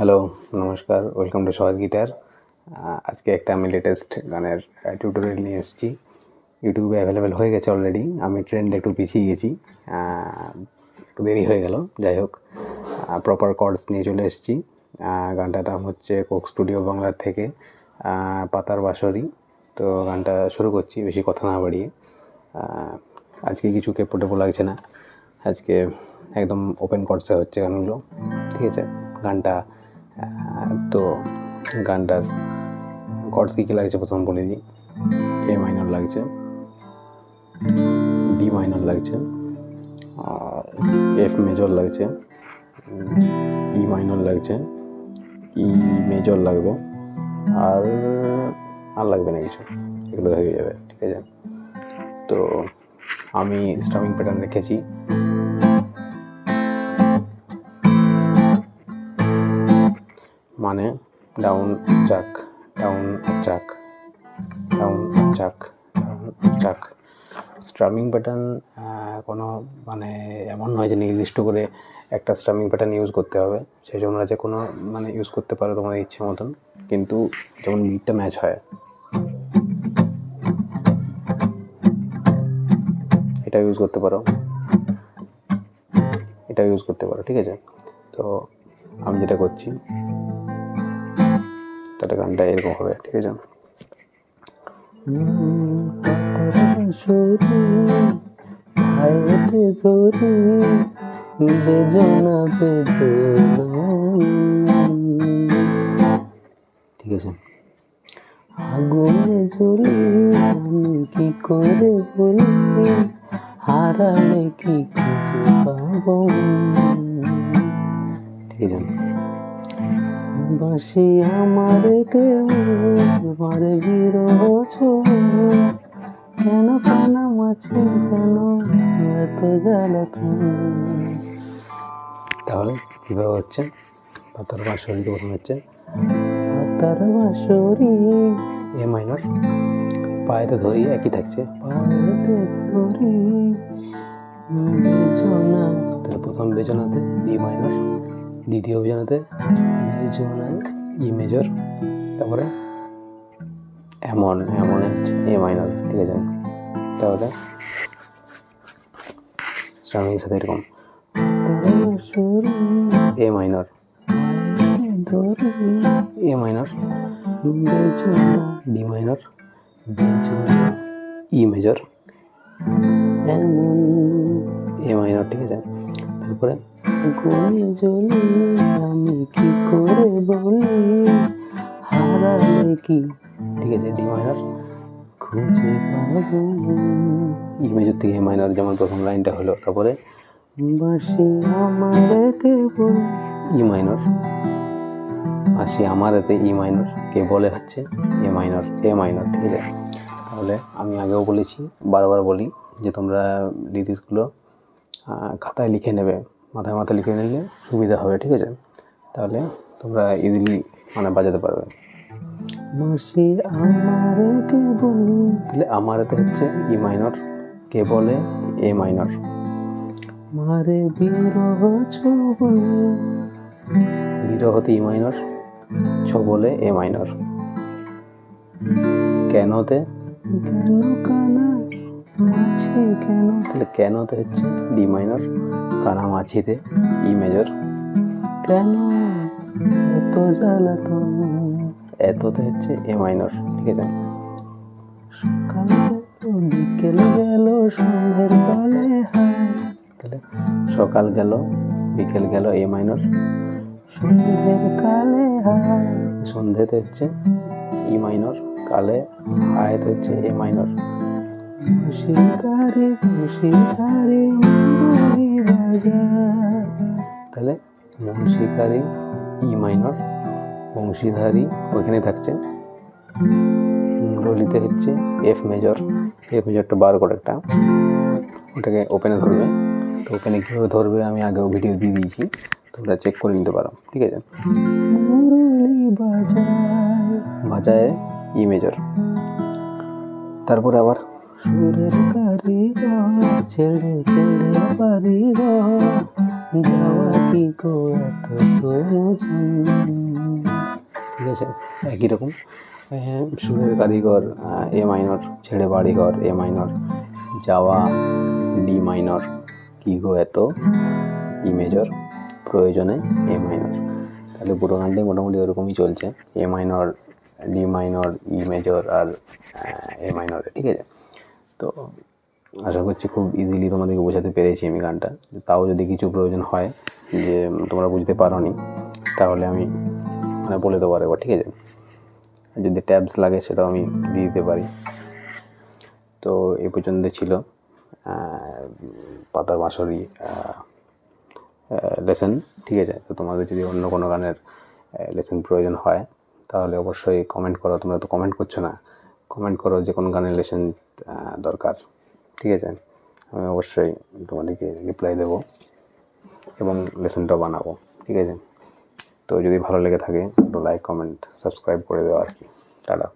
Hello, নমস্কার, welcome to সহজ guitar. আজকে একটা আমি লেটেস্ট গানের টিউটোরিয়াল নিয়ে এসেছি। ইউটিউবে অ্যাভেলেবেল হয়ে গেছে অলরেডি। আমি ট্রেন্ডে একটু পিছিয়ে গেছি, একটু দেরি হয়ে গেল। যাই হোক, প্রপার কর্ডস নিয়ে চলে এসেছি। গানটার নাম হচ্ছে কোক স্টুডিও বাংলার থেকে পাতার বাঁশরি। তো গানটা শুরু করছি বেশি কথা না বাড়িয়ে। আজকে কিছু কেপো লাগছে না, আজকে একদম ওপেন কর্ডসে হচ্ছে গানগুলো, ঠিক আছে। গানটার কর্ডস কী লাগছে প্রথম বলে দিই। এ মাইনর লাগছে, ডি মাইনর লাগছে, এফ মেজর লাগছে, ই মাইনর লাগছে, ই মেজর লাগবে, আর লাগবে না কিছু, এগুলো হয়ে যাবে, ঠিক আছে। তো আমি স্ট্রামিং প্যাটার্ন রেখেছি। মানে ডাউন চাক, ডাউন চাক, ডাউন চাক, ডাউন চাক। স্ট্রামিং প্যাটার্ন কোনো মানে এমন নয় যে নির্দিষ্ট করে একটা স্ট্রামিং প্যাটার্ন ইউজ করতে হবে। সেই জন্য যে কোনো ইউজ করতে পারো তোমাদের ইচ্ছে মতন, কিন্তু যেমন বিটটা ম্যাচ হয়, এটা ইউজ করতে পারো, এটা ইউজ করতে পারো, ঠিক আছে। তো আমি যেটা করছি তাহলে গানটা এরকম হবে, ঠিক আছে। ঠিক আছে। আগুনে জ্বলি আমি কি করে বলি, হারালে কি খুঁজে পাবো, ঠিক আছে। বাসি আমারে কেউ মারে বিরহ কেন কানা মাছি, কেন এত জ্বালাতন। তাহলে কীভাবে হচ্ছে? পাতার বাঁশরি তো প্রথম হচ্ছে পাতার বাঁশরি, এ মাইনর, পায়েতে ধরি একই থাকছে, পায়েতে ধরি বেজনা, তাহলে প্রথম বেজনাতে ডি মাইনর, দ্বিতীয় বেজনাতে বেজনায় ই মেজর, তারপরে এমন হচ্ছে এ মাইনর, ঠিক আছে। তাহলে স্ট্রামিংয়ের সাথে এরকম A minor, A minor, D minor, E major, A minor, ঠিক আছে। তারপরে আমি কি করে বলি, হারালে কি, ঠিক আছে, ডি মাইনর, খুঁজে পাবো, ই মেজর থেকে এ মাইনর, যেমন প্রথম লাইনটা হলো। তারপরে বাসি আমারে কেবল, ই মাইনর, বাসি আমারেতে ই মাইনর, কে বলে হচ্ছে এ মাইনর, এ মাইনর, ঠিক আছে। তাহলে আমি আগেও বলেছি, বারবার বলি যে তোমরা লিরিক্সগুলো খাতায় লিখে নেবে, মাথায় লিখে নিলে সুবিধা হবে, ঠিক আছে। তাহলে তোমরা ইজিলি বাজাতে পারবে। মাসি আমারে কেবল, তাহলে আমারেতে হচ্ছে ই মাইনর, কে বলে এ মাইনর, মারে বিরহ ছবলে, বিরহতে ই মাইনর, ছবলে এ মাইনর, কেনতে, কেন কানা মাছি কেন, তাহলে কেনতে হচ্ছে ডি মাইনর, কানা মাছিতে ই মেজর, কেন এত জ্বালাতন, এততে হচ্ছে এ মাইনর, ঠিক আছে। সকাল গেল বিকেল গেল সন্ধ্যের কালে হায়, তাহলে সকাল গেল বিকেল গেল এ মাইনর, সন্ধ্যের কালে হায়, সন্ধ্যেতে হচ্ছে ই মাইনর, কালে হায়তে হচ্ছে এ মাইনর, শিকারে শিকারে তাহলে শিকারি ই মাইনর, বংশীধারী ওইখানে থাকছে, মুরলিতে হচ্ছে এফ মেজর, এফ মেজরটা বার করে একটা, ওটাকে ওপেনে ধরবে। তো ওপেনে কীভাবে ধরবে আমি আগেও ভিডিও দিয়ে দিয়েছি, তোমরা চেক করে নিতে পারো, ঠিক আছে। মুরলি বাজায় ই মেজর, তারপরে আবার সুরের কারিগর ছেড়ে ছেড়ে বাড়িঘর, যাওয়া কি গো এত প্রয়োজন। ঠিক আছে, একই রকম সুরের কারিগর এ মাইনর ছেড়ে বাড়িঘর এ মাইনর, যাওয়া ডি মাইনর, কি গো এত ই মেজর, প্রয়োজনে এ মাইনর। তাহলে পুরো গানটাই মোটামুটি ওরকমই চলছে, A minor D minor E major আর এ মাইনরে। ঠিক আছে, তো আশা করছি খুব ইজিলি তোমাদেরকে বোঝাতে পেরেছি আমি গানটা। তাও যদি কিছু প্রয়োজন হয় যে তোমরা বুঝতে পারোনি তাহলে আমি মানে বলে দেবো আরেকবার। ঠিক আছে, যদি ট্যাবস লাগে সেটাও আমি দিয়ে দিতে পারি। তো এই পর্যন্ত ছিল পাতার বাঁশরি লেসন। ঠিক আছে, তো তোমাদের যদি অন্য কোনো গানের লেসন প্রয়োজন হয় তাহলে অবশ্যই কমেন্ট করো। তোমরা তো কমেন্ট করছো না, কমেন্ট করো যে কোন গানের লেসন দরকার। ঠিক আছে, আমি অবশ্যই তোমাদেরকে রিপ্লাই দেবো এবং লেসনটাও বানাবো। ঠিক আছে, তো যদি ভালো লেগে থাকে একটু লাইক কমেন্ট সাবস্ক্রাইব করে দেওয়া আর কি। টাটা।